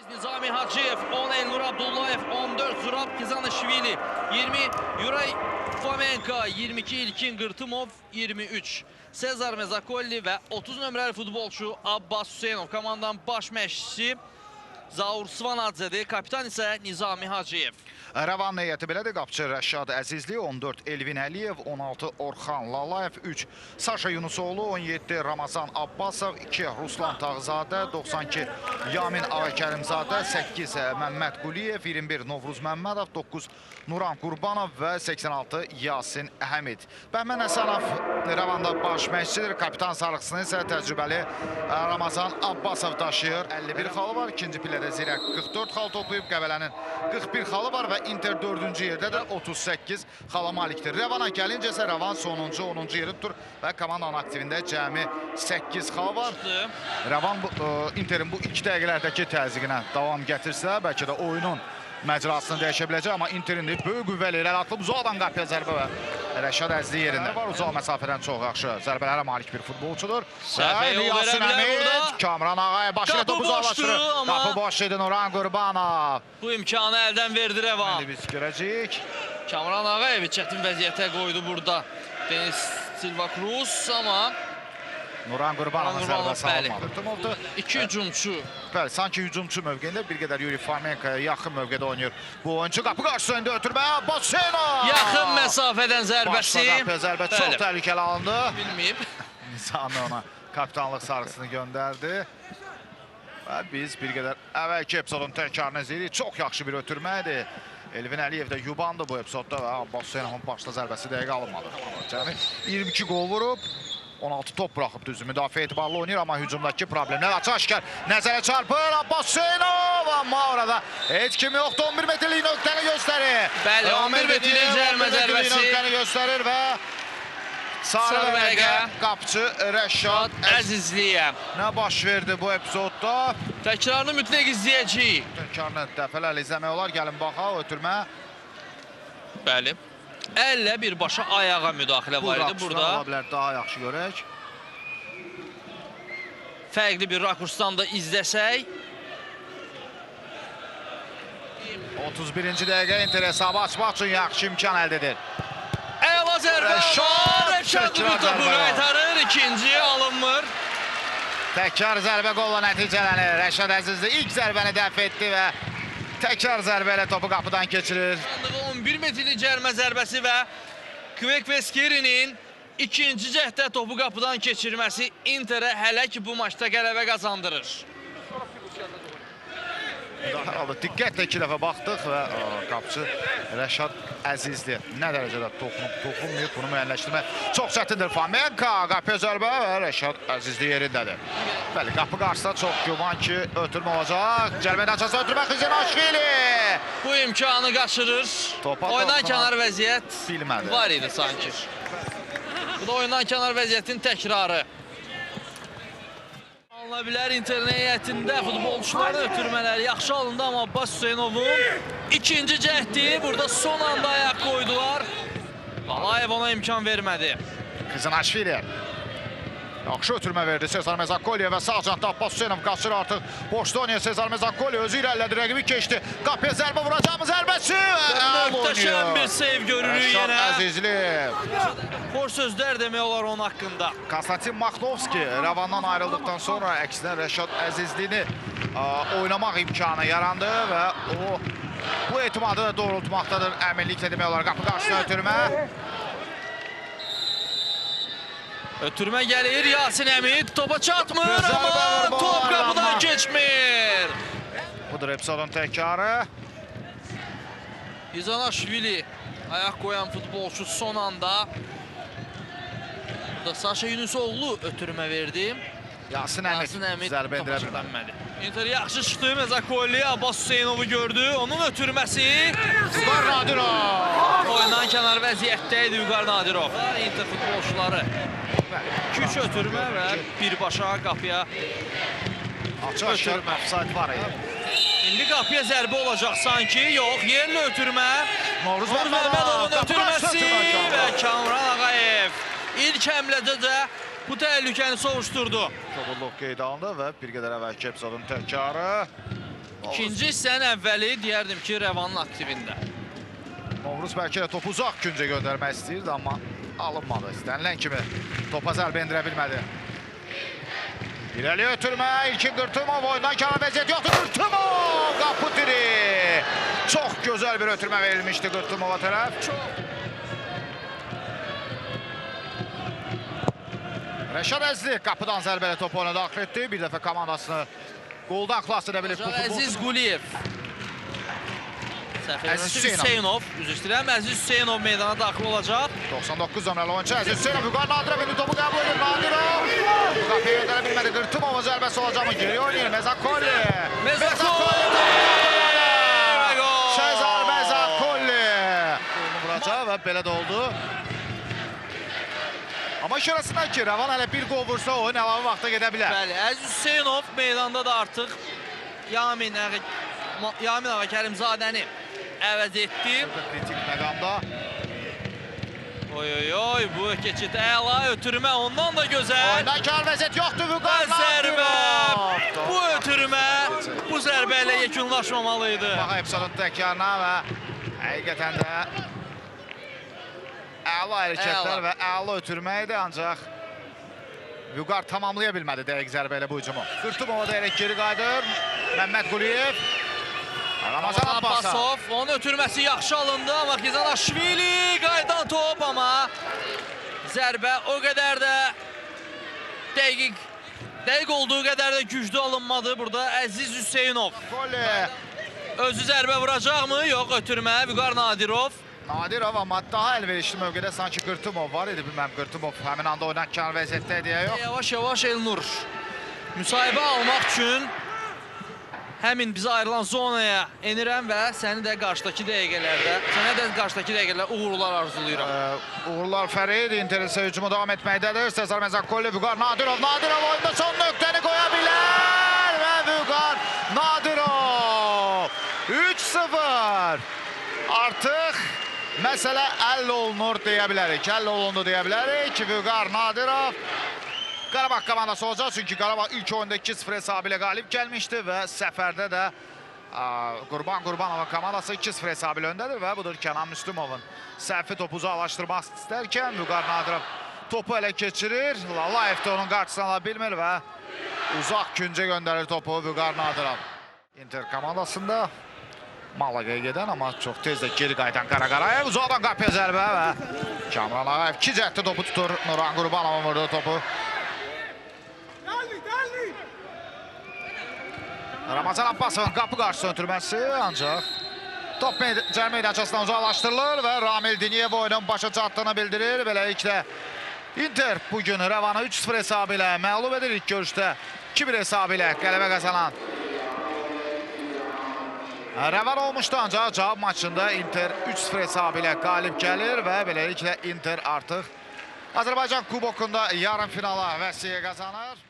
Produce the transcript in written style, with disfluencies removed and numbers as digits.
Nizami Hacıyev, 10 Elnur Abdullayev, 14 Zurab Kizanishvili, 20 Yuray Fomenko, 22 İlkin Qırtımov, 23 Sezar Mezakolli və 30 nömrəli futbolçu Abbas Hüseynov. Komandanın baş məşqçisi Zaur Svanadzədir, kapitan isə Nizami Hacıyev. Rəvan heyəti belədir. Qapçı Rəşad Əzizli, 14 Elvin Əliyev, 16 Orxan Lalayev, 3 Saşa Yunusoğlu, 17 Ramazan Abbasov, 2 Ruslan Tağzadə, 92 Yamin Ağakərimzadə, 8 Məmməd Quliyev, 21 Novruz Məmmədov, 9 Nuran Qurbanov və 86 Yasin Əhəmid. Bəhmən Həsənov Rəvanda baş məşqçidir. Kapitan sarıqsını isə təcrübəli Ramazan Abbasov daşıyır. 51 xalı var. İkinci pillədə Zirək 44 xal toplayıb. Qəbələnin 41 xalı var və Inter 4-cü yerdə də 38 xala malikdir. Rəvana gəlincə isə Rəvan sonuncu, 10-cu yeri tutur və komandanın aktivində cəmi 8 xal var. Rəvan Interin bu 2 dəqiqələrdəki təzyiqinə davam gətirsə, bəlkə də oyunun məcrasını dəyişə biləcək, amma Interin də böyük qüvvəli ilə atılıb uzadan qapıya zərbə və Rəşad Əzli yerində var. Uzaq məsafədən çox yaxşı zərbələrə malik bir futbolçudur. Yasin Əmid, Kamran Ağayev başı ilə topu uzaqlaşdırır. Qapı boş idi Nuran Qurbanov. Bu imkanı əldən verdi Rəvan. Biz görəcəyik. Kamran Ağayevi çətin vəziyyətə qoydu burada Deniz Silva Cruz, amma Nuran Qurbanovun zərbəsi almadı. İki hücumçu. Bəli, sanki hücumçu mövqeyində bir qədər Yuri Fomenkoya yaxın mövqedə oynayır. Bu oyuncu qapı qarşısında ötürmə, Bosenov! Yaxın məsafədən zərbəsi. Başla qapıya zərbə çox təhlükəli alındı. Bilməyib. Nizami ona kapitanlıq sarısını göndərdi. Və biz bir qədər əvvəlki epizodun təkrarını izləyirik. Çox yaxşı bir ötürmə idi. Elvin Əliyev də yubandı bu epizodda və Bosenovun başla zərbəsi dəqiqə alınmadı. Cəmi 22 gol vurub. 16 top buraxıb düzdür. Müdafiə etibarlı oynayır, amma hücumdakı problemlər açıq-aşkar nəzərə çarpır. Abbas Hüseynov, amma orada heç kim yoxdur. 11 metrlik nöqtəni göstərir. Bəli, 11 metrlik cərmə zərbəsi. Nöqtəni göstərir və sarı vərəqə qapçı Rəşad Əzizliyə. Nə baş verdi bu epizodda? Təkrarını mütləq izləyəcəyik. Təkrarını dəfələrlə izləmək olar. Gəlin baxaq, ötürmə. Bəli. Əllə birbaşa ayağa müdaxilə var idi burada. Ola bilər, daha yaxşı görək. Fərqli bir rakursdan da izləsək. 31-ci dəqiqə Inter hesabı açmaq üçün yaxşı imkan əldə edir. Əla zərbə var. Rəşad bu topu qaytarır. İkinci alınmır. Təkrar zərbə qolla nəticələnir. Rəşad Əzizli ilk zərbəni dəf etdi və təkrar zərbə ilə topu qapıdan keçirir. 11 metrlik cərmə zərbəsi və Kvek Veskeri'nin ikinci cəhdə topu qapıdan keçirməsi Inter'ə hələ ki bu maçda qələbə qazandırır. Diqqətlə 2 dəfə baxdıq və qapçı Rəşad Əzizli nə dərəcədə toxunmayıb, bunu müəyyənləşdirmək çox çətindir. Fomenko qapıya zərbə və Rəşad Əzizli yerindədir. Bəli, qapı qarşısında çox güman ki, ötürmə olacaq. Cərmədən açarsa ötürmə Kizanishvili. Bu imkanı qaçırır. Oyundan kənar vəziyyət var idi sanki. Bu da oyundan kənar vəziyyətin təkrarı. Alına bilər Interin heyətində futbolçuların ötürmələri yaxşı alındı, amma Abbas Hüseynovun ikinci cəhdi burada son anda ayaq qoydular. Lalayev ona imkan vermədi. Kizanishvili yaxşı ötürmə verdi Sezar Mezakolliyə və sağ cantda Abbas Hüseynov qaçır artıq. Boşda oynayır Sezar Mezakolli, özü irəlilədi, rəqibi keçdi. Qapıya zərbə vuracağımız zərbəsi. Möhtəşəm bir seyv görürük yenə. Rəşad Əzizli. Xoş sözlər demək olar onun haqqında. Konstantin Makhnovski Rəvandan ayrıldıqdan sonra əksinə Rəşad Əzizlini oynamaq imkanı yarandı və o bu etimadı da doğrultmaqdadır. Əminliklə demək olar. Qapı qarşısına ötürmə. Ötürmə gəlir, Yasin Əmid topa çatmır, amma top qapıdan keçmir. Budur epizodun təkrarı. Kizanishvili ayaq qoyan futbolçu son anda. Burada Saşa Yunusoğlu ötürmə verdi. Yasin Əmid zərbə endirə bilmədi. Inter yaxşı çıxdı, Mezakolli Abbas Hüseynovu gördü. Onun ötürməsi. Vüqar Nadirov. Oyundan kənar vəziyyətdə idi Vüqar Nadirov. Inter futbolçuları. 2-3 ötürmə və birbaşa qapıya açıq məfsad var idi. İndi qapıya zərbə olacaq sanki. Yox, yerli ötürmə. Novruz Məmmədovun ötürməsi və Kamran Ağayev ilk həmlədə də bu təhlükəni sovuşturdu. Topu qeydə alındı və bir qədər əvvəlki epizodun təkrarı. İkinci hissənin əvvəli deyərdim ki, Rəvanın aktivində. Novruz bəlkə də topu uzaq küncə göndərmək istəyirdi, amma alınmadı. İstənilən kimi topa zərbə endirə bilmədi. İrəli ötürmə, İlkin Qırtımov oyundan kənar vəziyyət yoxdur. Qırtımov, qapı diri. Çox gözəl bir ötürmə verilmişdi Qırtımova tərəf. Rəşad Əzli qapıdan zərbələ topu ona daxil etdi. Bir dəfə komandasını qoldan xilas edə bilib. Əziz Quliyev. Əziz Hüseynov. Üzr istəyirəm, Əziz Hüseynov meydana daxil olacaq. 99 nömrəli oyuncu Əziz Hüseynov. Vüqar Nadirov indi topu qəbul edir. Nadirov. Bu qapıya göndərə bilmədi. Qırtımova zərbəsi olacaq mı? Geri oynayır. Mezakolli. Mezakolli. Sezar Mezakolli. Onu vuracaq və belə də oldu. Amma şurasından ki, Rəvan hələ bir qol vursa oyun əlavə vaxta gedə bilər. Bəli, Əziz Hüseynov meydanda da artıq Yamin Ağa Kərimzadəni əvəz etdi. Kritik məqamda. Oy, bu keçid əla ötürmə ondan da gözəl. Oyundan kar vəziyyət yoxdur, Vüqar Nadirov. Bu ötürmə bu zərbə ilə yekunlaşmamalıydı. Bax, epizodun təkrarına və həqiqətən də əla hərəkətlər və əla ötürmə idi, ancaq Vüqar tamamlaya bilmədi dəqiq zərbə ilə bu hücumu. Qırtımova deyərək geri qayıdır. Məmməd Quliyev. Ramazan Abbasov. Onun ötürməsi yaxşı alındı, amma Xizanashvili qaydan top, amma zərbə o qədər də dəqiq olduğu qədər də güclü alınmadı. Burada Əziz Hüseynov. Özü zərbə vuracaqmı? Yox, ötürmə. Vüqar Nadirov. Nadirov, amma daha əlverişli mövqedə sanki Qırtımov var idi. Bilməm, Qırtımov həmin anda oynan kənar vəziyyətdə deyə yox. Yavaş-yavaş Elnur müsahibə almaq üçün həmin bizə ayrılan zonaya enirəm və səni də qarşıdakı dəqiqələrdə uğurlar arzulayıram. Uğurlar Fərid, Intersə hücumu davam etməkdədir. Sezar Mezakolli, Vüqar Nadirov. Nadirov oyunda son nöqtəni qoya bilər və Vüqar Nadirov 3-0. Artıq məsələ həll olunur deyə bilərik. Həll olundu deyə bilərik. Vüqar Nadirov Qarabağ komandası olacaq. Çünki Qarabağ ilk oyunda 2-0 hesabı ilə qalib gəlmişdi və səfərdə də Qurban Qurbanova komandası 2-0 hesabı ilə öndədir və budur Kənan Müslümovun səhvi topu uzaqlaşdırmaq istərkən Vüqar Nadirov topu ələ keçirir. Lalayev də onun qarşısını ala bilmir və uzaq küncə göndərir topu Vüqar Nadirov. Inter komandasında Malagaya gedən, amma çox tez də geri qayıdan Qaraqarayev. Uzaqdan qapıya zərbə və Kamran Ağayev 2 cəhətdə topu tutur. Nurhan Qurbanova vurdu topu. Ramazan Abbasovun qapı qarşısına ötürməsi, ancaq top cəmi meydançasından uzaqlaşdırılır və Ramil Diniyev oyunun başa çatdığını bildirir. Beləliklə Inter bugün Rəvanı 3-0 hesabı ilə məğlub edir. İlk görüşdə 2-1 hesabı ilə qələbə qazanan Rəvan olmuşdu, ancaq cavab maçında Inter 3-0 hesabı ilə qalib gəlir və beləliklə Inter artıq Azərbaycan Kubokunda yarım finala vəsiqə qazanır.